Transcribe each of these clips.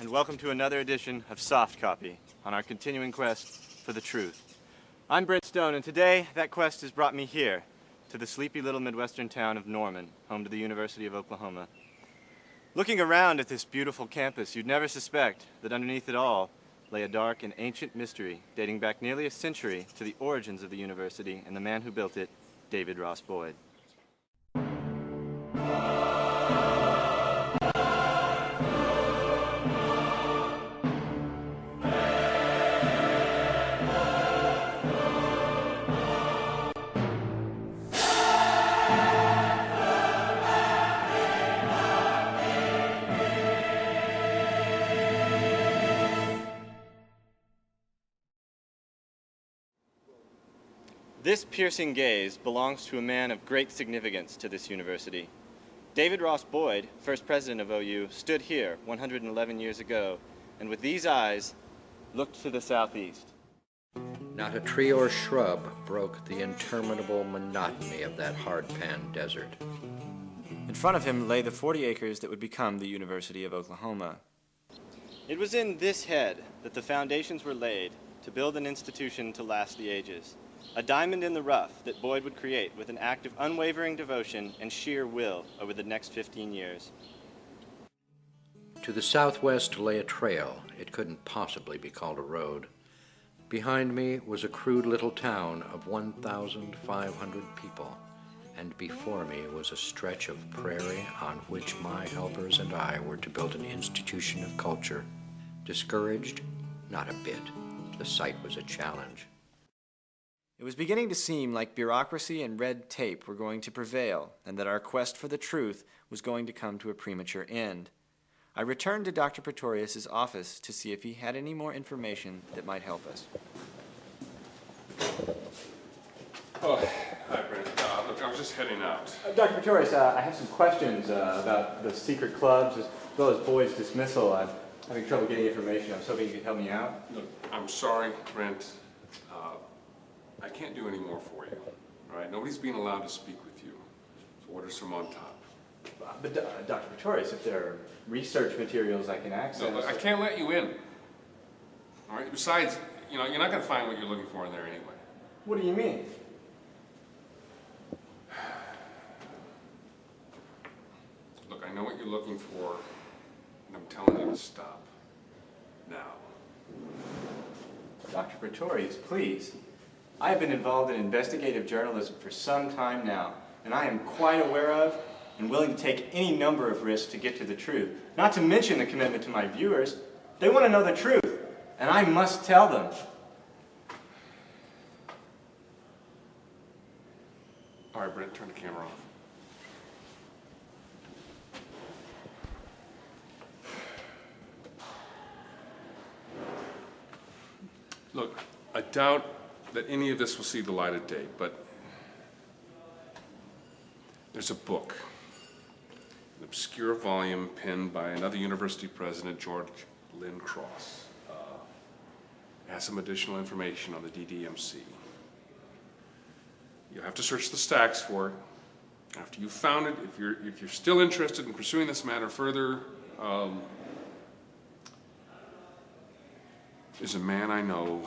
and welcome to another edition of Soft Copy on our continuing quest for the truth. I'm Brent Stone, and today that quest has brought me here, to the sleepy little Midwestern town of Norman, home to the University of Oklahoma. Looking around at this beautiful campus, you'd never suspect that underneath it all lay a dark and ancient mystery dating back nearly a century to the origins of the university and the man who built it, David Ross Boyd. This piercing gaze belongs to a man of great significance to this university. David Ross Boyd, first president of OU, stood here 111 years ago, and with these eyes, looked to the southeast. Not a tree or shrub broke the interminable monotony of that hard-pan desert. In front of him lay the 40 acres that would become the University of Oklahoma. It was in this head that the foundations were laid to build an institution to last the ages. A diamond in the rough that Boyd would create with an act of unwavering devotion and sheer will over the next 15 years. To the southwest lay a trail. It couldn't possibly be called a road. Behind me was a crude little town of 1,500 people, and before me was a stretch of prairie on which my helpers and I were to build an institution of culture. Discouraged? Not a bit. The site was a challenge. It was beginning to seem like bureaucracy and red tape were going to prevail, and that our quest for the truth was going to come to a premature end. I returned to Dr. Pretorius's office to see if he had any more information that might help us. Oh, hi, Brent. Look, I was just heading out. Dr. Pretorius, I have some questions about the secret clubs as well as Boyd's dismissal. I'm having trouble getting information. I was hoping you could help me out. Look, I'm sorry, Brent. I can't do any more for you, all right? Nobody's being allowed to speak with you. So orders from on top. But Dr. Pretorius, if there are research materials I can access... No, look, I can't let you in, all right? Besides, you know, you're not going to find what you're looking for in there anyway. What do you mean? Look, I know what you're looking for, and I'm telling you to stop. Now. Dr. Pretorius, please. I have been involved in investigative journalism for some time now, and I am quite aware of and willing to take any number of risks to get to the truth. Not to mention the commitment to my viewers. They want to know the truth, and I must tell them. All right, Brent, turn the camera off. Look, I doubt that any of this will see the light of day, but there's a book, an obscure volume penned by another university president, George Lynn Cross. It has some additional information on the DDMC. You'll have to search the stacks for it. After you've found it, if you're still interested in pursuing this matter further, there's a man I know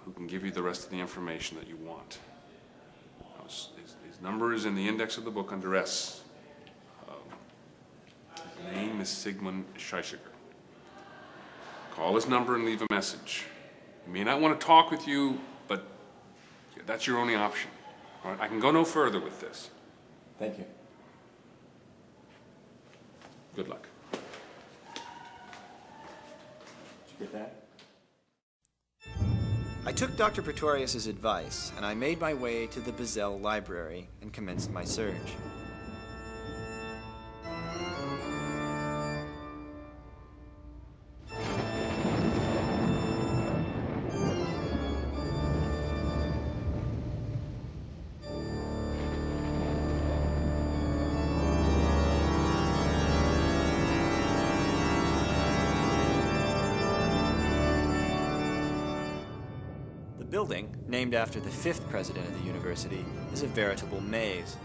who can give you the rest of the information that you want. His number is in the index of the book under S. His name is Sigmund Scheischiger. Call his number and leave a message. He may not want to talk with you, but that's your only option. All right? I can go no further with this. Thank you. Good luck. Did you get that? I took Dr. Pretorius's advice, and I made my way to the Vrazel library and commenced my search. The building, named after the 5th president of the university, is a veritable maze.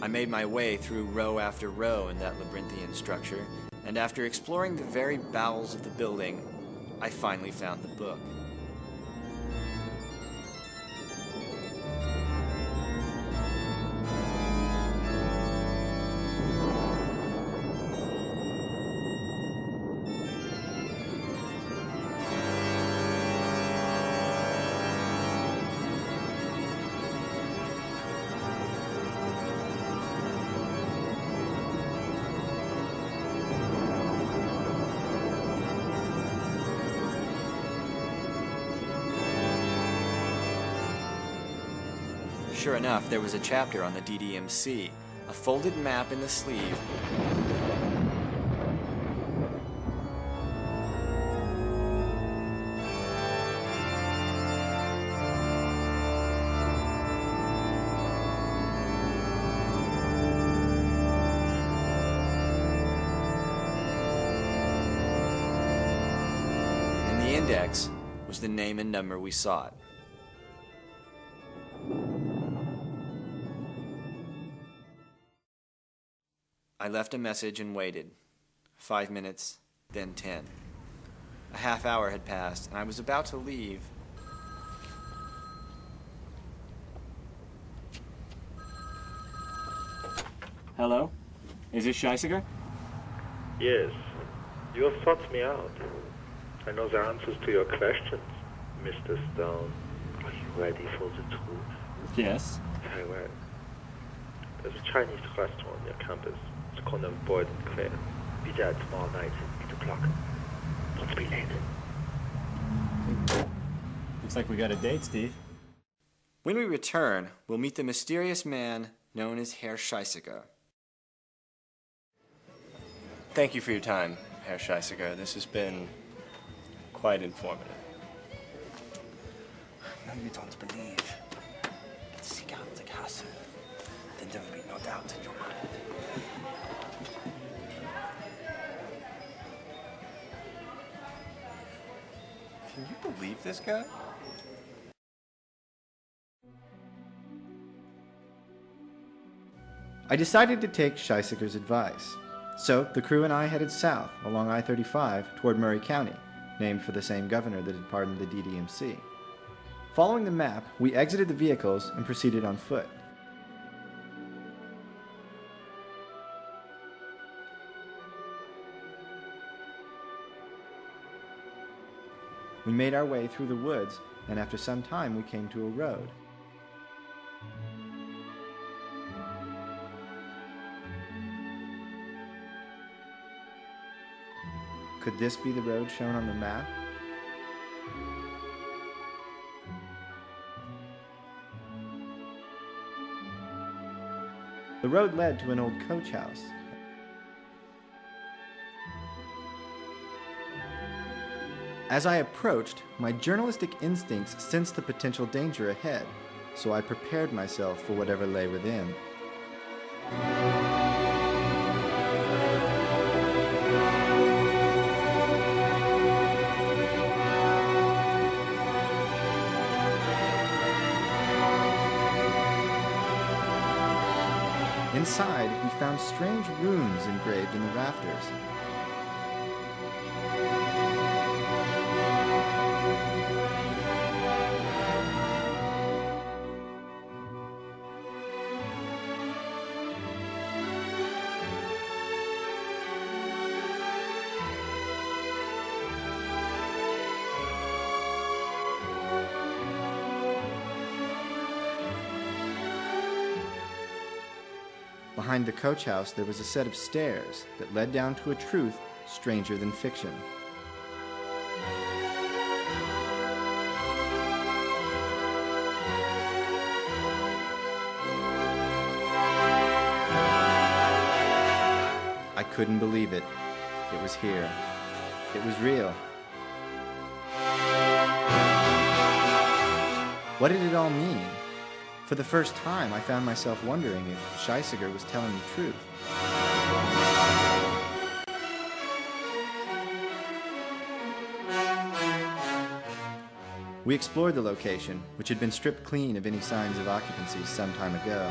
I made my way through row after row in that labyrinthian structure, and after exploring the very bowels of the building, I finally found the book. Sure enough, there was a chapter on the DDMC, a folded map in the sleeve. In the index was the name and number we sought. I left a message and waited. 5 minutes, then 10. A half hour had passed, and I was about to leave. Hello? Is this Scheisiger? Yes. You have thought me out. I know the answers to your questions, Mr. Stone. Are you ready for the truth? Yes. Very well. There's a Chinese restaurant near campus. It's called Boyd and Quail. Be there tomorrow night at 8 o'clock. Don't be late. Looks like we got a date, Steve. When we return, we'll meet the mysterious man known as Herr Scheisiger. Thank you for your time, Herr Scheisiger. This has been quite informative. No, you don't believe. Seek out the castle. Then there will be no doubt in your mind. Can you believe this guy? I decided to take Scheisiger's advice. So the crew and I headed south along I-35 toward Murray County, named for the same governor that had pardoned the DDMC. Following the map, we exited the vehicles and proceeded on foot. We made our way through the woods, and after some time we came to a road. Could this be the road shown on the map? The road led to an old coach house. As I approached, my journalistic instincts sensed the potential danger ahead, so I prepared myself for whatever lay within. Inside, we found strange runes engraved in the rafters. Behind the coach house, there was a set of stairs that led down to a truth stranger than fiction. I couldn't believe it. It was here. It was real. What did it all mean? For the first time, I found myself wondering if Scheisiger was telling the truth. We explored the location, which had been stripped clean of any signs of occupancy some time ago.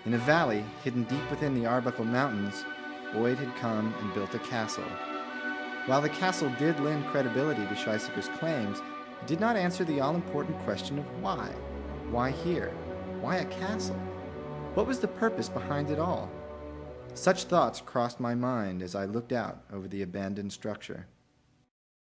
In a valley hidden deep within the Arbuckle Mountains, Boyd had come and built a castle. While the castle did lend credibility to Scheisseker's claims, it did not answer the all-important question of why. Why here? Why a castle? What was the purpose behind it all? Such thoughts crossed my mind as I looked out over the abandoned structure.